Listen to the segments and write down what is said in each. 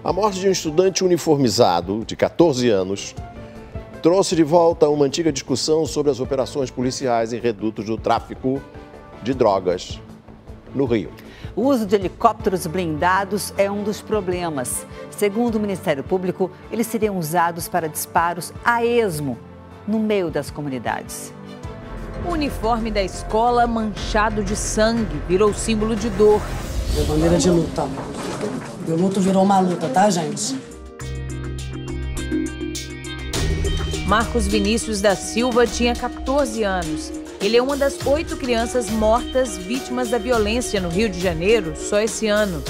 A morte de um estudante uniformizado de 14 anos trouxe de volta uma antiga discussão sobre as operações policiais em redutos do tráfico de drogas no Rio. O uso de helicópteros blindados é um dos problemas. Segundo o Ministério Público, eles seriam usados para disparos a esmo no meio das comunidades. O uniforme da escola, manchado de sangue, virou símbolo de dor. Minha bandeira de luta. Meu luto virou uma luta, tá, gente? Marcos Vinícius da Silva tinha 14 anos. Ele é uma das 8 crianças mortas vítimas da violência no Rio de Janeiro só esse ano.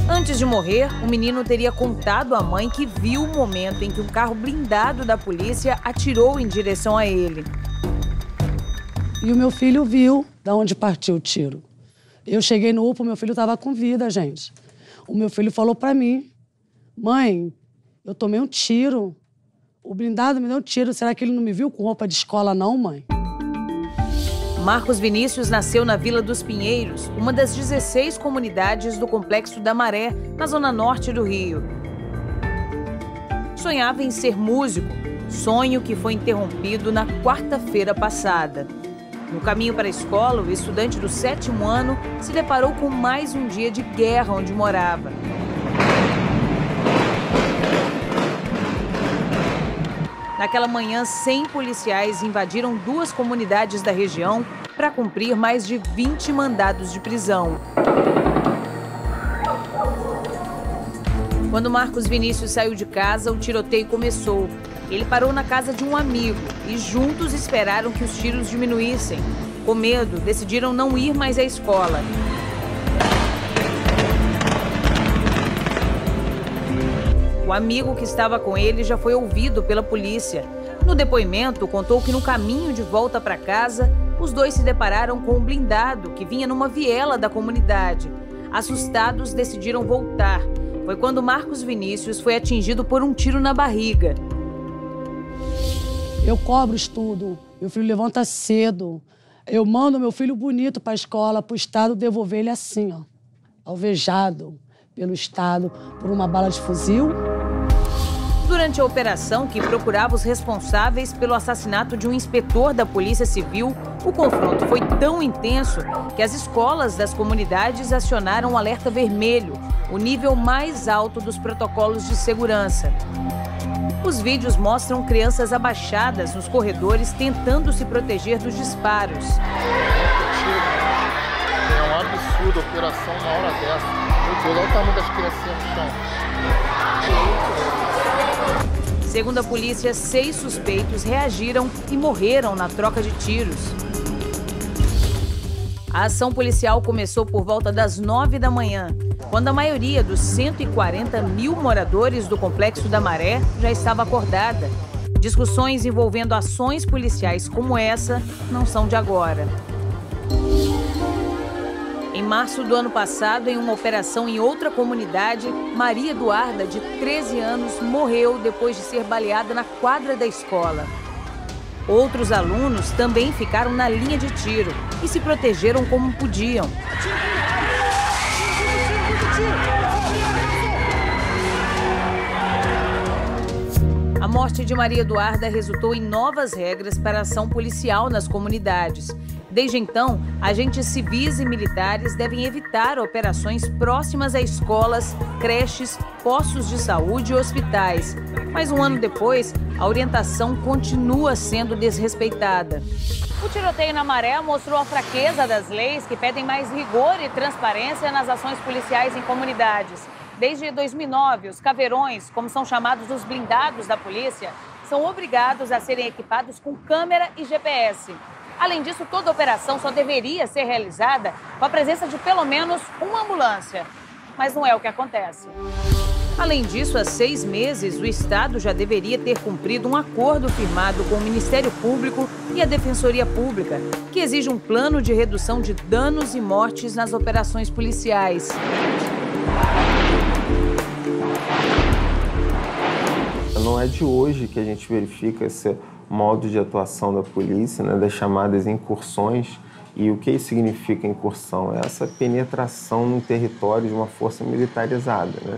Antes de morrer, o menino teria contado à mãe que viu o momento em que um carro blindado da polícia atirou em direção a ele. E o meu filho viu de onde partiu o tiro. Eu cheguei no UPA, o meu filho estava com vida, gente. O meu filho falou para mim: mãe, eu tomei um tiro. O blindado me deu um tiro. Será que ele não me viu com roupa de escola, não, mãe? Marcos Vinícius nasceu na Vila dos Pinheiros, uma das 16 comunidades do Complexo da Maré, na zona norte do Rio. Sonhava em ser músico, sonho que foi interrompido na quarta-feira passada. No caminho para a escola, o estudante do 7º ano se deparou com mais um dia de guerra onde morava. Naquela manhã, 100 policiais invadiram 2 comunidades da região para cumprir mais de 20 mandados de prisão. Quando Marcos Vinícius saiu de casa, o tiroteio começou. Ele parou na casa de um amigo e juntos esperaram que os tiros diminuíssem. Com medo, decidiram não ir mais à escola. O amigo que estava com ele já foi ouvido pela polícia. No depoimento, contou que no caminho de volta para casa, os dois se depararam com um blindado que vinha numa viela da comunidade. Assustados, decidiram voltar. Foi quando Marcos Vinícius foi atingido por um tiro na barriga. Eu cobro estudo, meu filho levanta cedo. Eu mando meu filho bonito para a escola, para o Estado devolver ele assim, ó, alvejado pelo Estado por uma bala de fuzil. Durante a operação que procurava os responsáveis pelo assassinato de um inspetor da Polícia Civil, o confronto foi tão intenso que as escolas das comunidades acionaram o alerta vermelho, o nível mais alto dos protocolos de segurança. Os vídeos mostram crianças abaixadas nos corredores tentando se proteger dos disparos. É um absurdo a operação na hora dessa. Meu Deus, olha o tamanho das criancinhas no chão. Segundo a polícia, 6 suspeitos reagiram e morreram na troca de tiros. A ação policial começou por volta das 9 da manhã, quando a maioria dos 140 mil moradores do Complexo da Maré já estava acordada. Discussões envolvendo ações policiais como essa não são de agora. Em março do ano passado, em uma operação em outra comunidade, Maria Eduarda, de 13 anos, morreu depois de ser baleada na quadra da escola. Outros alunos também ficaram na linha de tiro e se protegeram como podiam. A morte de Maria Eduarda resultou em novas regras para a ação policial nas comunidades. Desde então, agentes civis e militares devem evitar operações próximas a escolas, creches, postos de saúde e hospitais. Mas um ano depois, a orientação continua sendo desrespeitada. O tiroteio na Maré mostrou a fraqueza das leis que pedem mais rigor e transparência nas ações policiais em comunidades. Desde 2009, os caveirões, como são chamados os blindados da polícia, são obrigados a serem equipados com câmera e GPS. Além disso, toda operação só deveria ser realizada com a presença de pelo menos uma ambulância. Mas não é o que acontece. Além disso, há 6 meses, o Estado já deveria ter cumprido um acordo firmado com o Ministério Público e a Defensoria Pública, que exige um plano de redução de danos e mortes nas operações policiais. Não é de hoje que a gente verifica esse modo de atuação da polícia, né, das chamadas incursões E o que isso significa incursão? É essa penetração no território de uma força militarizada, né?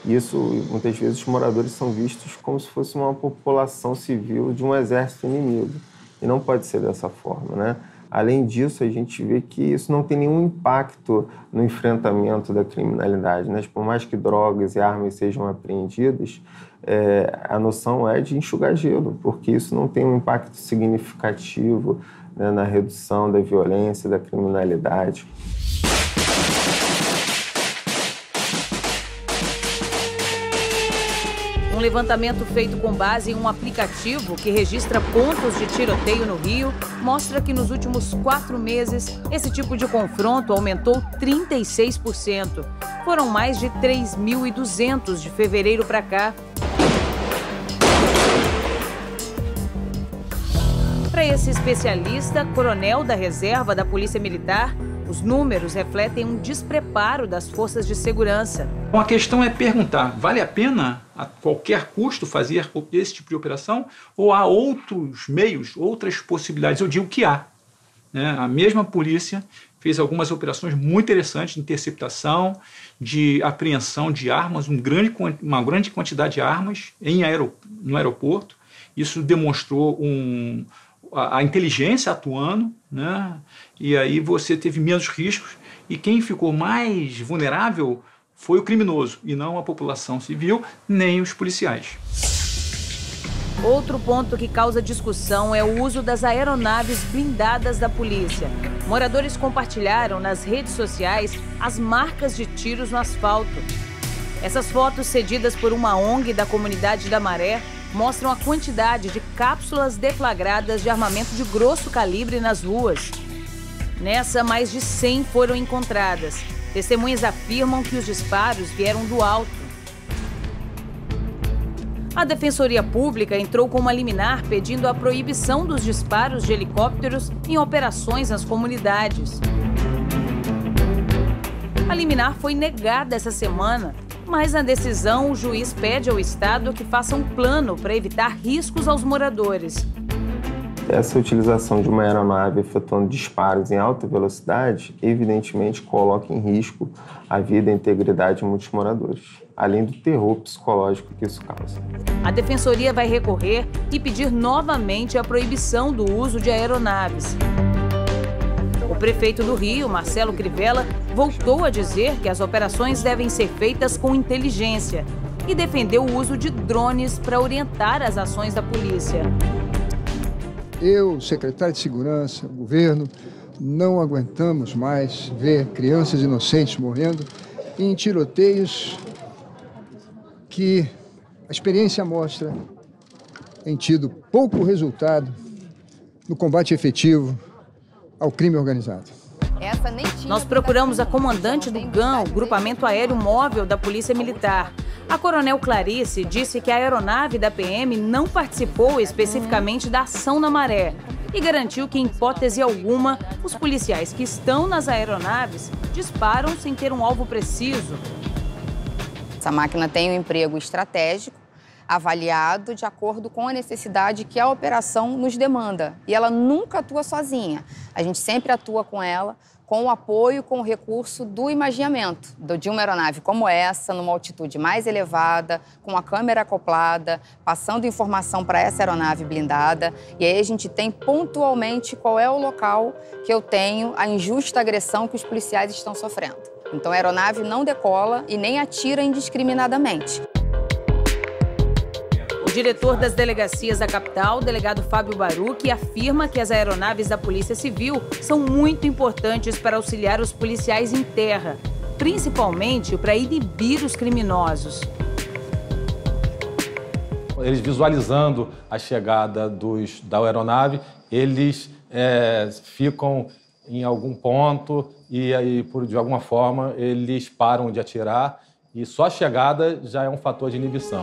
Isso, muitas vezes, os moradores são vistos como se fosse uma população civil de um exército inimigo. E não pode ser dessa forma, né? Além disso, a gente vê que isso não tem nenhum impacto no enfrentamento da criminalidade, né? Por mais que drogas e armas sejam apreendidas, a noção é de enxugar gelo, porque isso não tem um impacto significativo, né, na redução da violência, da criminalidade. Um levantamento feito com base em um aplicativo que registra pontos de tiroteio no Rio mostra que nos últimos 4 meses esse tipo de confronto aumentou 36%. Foram mais de 3.200 de fevereiro para cá. Para esse especialista, coronel da reserva da Polícia Militar, os números refletem um despreparo das forças de segurança. Bom, a questão é perguntar, vale a pena a qualquer custo fazer esse tipo de operação ou há outros meios, outras possibilidades? Eu digo que há, né? A mesma polícia fez algumas operações muito interessantes de interceptação, de apreensão de armas, uma grande quantidade de armas no aeroporto. Isso demonstrou a inteligência atuando, né? E aí você teve menos riscos e quem ficou mais vulnerável foi o criminoso e não a população civil nem os policiais. Outro ponto que causa discussão é o uso das aeronaves blindadas da polícia. Moradores compartilharam nas redes sociais as marcas de tiros no asfalto. Essas fotos cedidas por uma ONG da comunidade da Maré mostram a quantidade de cápsulas deflagradas de armamento de grosso calibre nas ruas. Nessa, mais de 100 foram encontradas. Testemunhas afirmam que os disparos vieram do alto. A Defensoria Pública entrou com uma liminar pedindo a proibição dos disparos de helicópteros em operações nas comunidades. A liminar foi negada essa semana, mas na decisão o juiz pede ao Estado que faça um plano para evitar riscos aos moradores. Essa utilização de uma aeronave efetuando disparos em alta velocidade, evidentemente, coloca em risco a vida e a integridade de muitos moradores, além do terror psicológico que isso causa. A Defensoria vai recorrer e pedir novamente a proibição do uso de aeronaves. O prefeito do Rio, Marcelo Crivella, voltou a dizer que as operações devem ser feitas com inteligência e defendeu o uso de drones para orientar as ações da polícia. Eu, secretário de Segurança, o governo, não aguentamos mais ver crianças inocentes morrendo em tiroteios que a experiência mostra tem tido pouco resultado no combate efetivo ao crime organizado. Nós procuramos a comandante do GAM, o Grupamento Aéreo Móvel da Polícia Militar. A coronel Clarice disse que a aeronave da PM não participou especificamente da ação na Maré e garantiu que, em hipótese alguma, os policiais que estão nas aeronaves disparam sem ter um alvo preciso. Essa máquina tem um emprego estratégico, avaliado de acordo com a necessidade que a operação nos demanda. E ela nunca atua sozinha. A gente sempre atua com ela, com o apoio, com o recurso do imaginamento de uma aeronave como essa, numa altitude mais elevada, com a câmera acoplada, passando informação para essa aeronave blindada. E aí a gente tem pontualmente qual é o local que eu tenho a injusta agressão que os policiais estão sofrendo. Então a aeronave não decola e nem atira indiscriminadamente. O diretor das delegacias da capital, o delegado Fábio Baruch, afirma que as aeronaves da Polícia Civil são muito importantes para auxiliar os policiais em terra, principalmente para inibir os criminosos. Eles visualizando a chegada da aeronave, eles ficam em algum ponto e aí, de alguma forma, eles param de atirar e só a chegada já é um fator de inibição.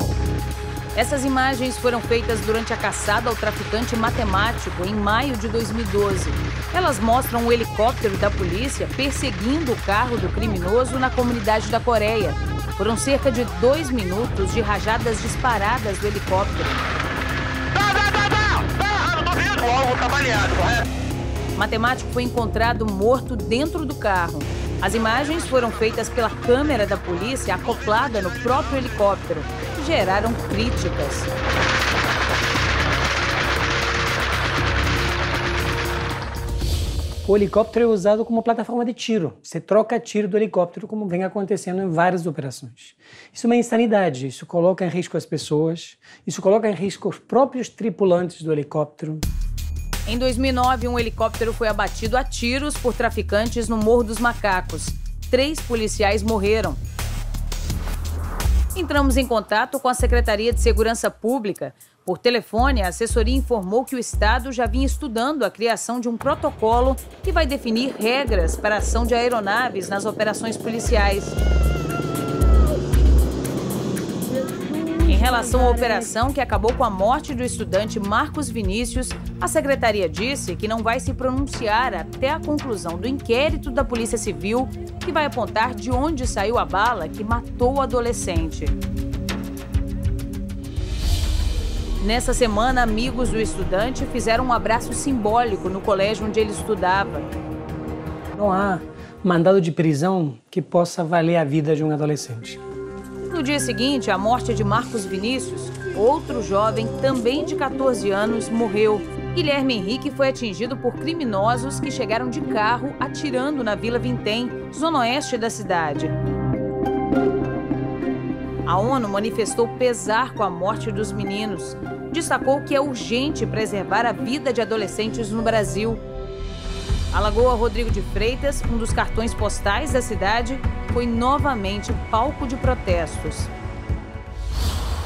Essas imagens foram feitas durante a caçada ao traficante matemático em maio de 2012. Elas mostram o helicóptero da polícia perseguindo o carro do criminoso na comunidade da Coreia. Foram cerca de 2 minutos de rajadas disparadas do helicóptero. O alvo tá baleado, correto? matemático foi encontrado morto dentro do carro. As imagens foram feitas pela câmera da polícia acoplada no próprio helicóptero e geraram críticas. O helicóptero é usado como plataforma de tiro. Você troca tiro do helicóptero, como vem acontecendo em várias operações. Isso é uma insanidade. Isso coloca em risco as pessoas. Isso coloca em risco os próprios tripulantes do helicóptero. Em 2009, um helicóptero foi abatido a tiros por traficantes no Morro dos Macacos. 3 policiais morreram. Entramos em contato com a Secretaria de Segurança Pública. Por telefone, a assessoria informou que o Estado já vinha estudando a criação de um protocolo que vai definir regras para a ação de aeronaves nas operações policiais. Em relação à operação que acabou com a morte do estudante Marcos Vinícius, a Secretaria disse que não vai se pronunciar até a conclusão do inquérito da Polícia Civil, que vai apontar de onde saiu a bala que matou o adolescente. Nessa semana, amigos do estudante fizeram um abraço simbólico no colégio onde ele estudava. Não há mandado de prisão que possa valer a vida de um adolescente. No dia seguinte, a morte de Marcos Vinícius, outro jovem, também de 14 anos, morreu. Guilherme Henrique foi atingido por criminosos que chegaram de carro atirando na Vila Vintém, zona oeste da cidade. A ONU manifestou pesar com a morte dos meninos. Destacou que é urgente preservar a vida de adolescentes no Brasil. A Lagoa Rodrigo de Freitas, um dos cartões postais da cidade, foi novamente palco de protestos.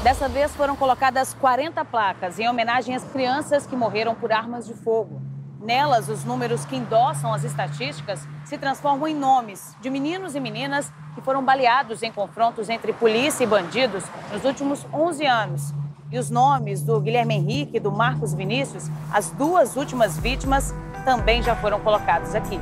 Dessa vez foram colocadas 40 placas em homenagem às crianças que morreram por armas de fogo. Nelas, os números que endossam as estatísticas se transformam em nomes de meninos e meninas que foram baleados em confrontos entre polícia e bandidos nos últimos 11 anos. E os nomes do Guilherme Henrique e do Marcos Vinícius, as 2 últimas vítimas, também já foram colocados aqui.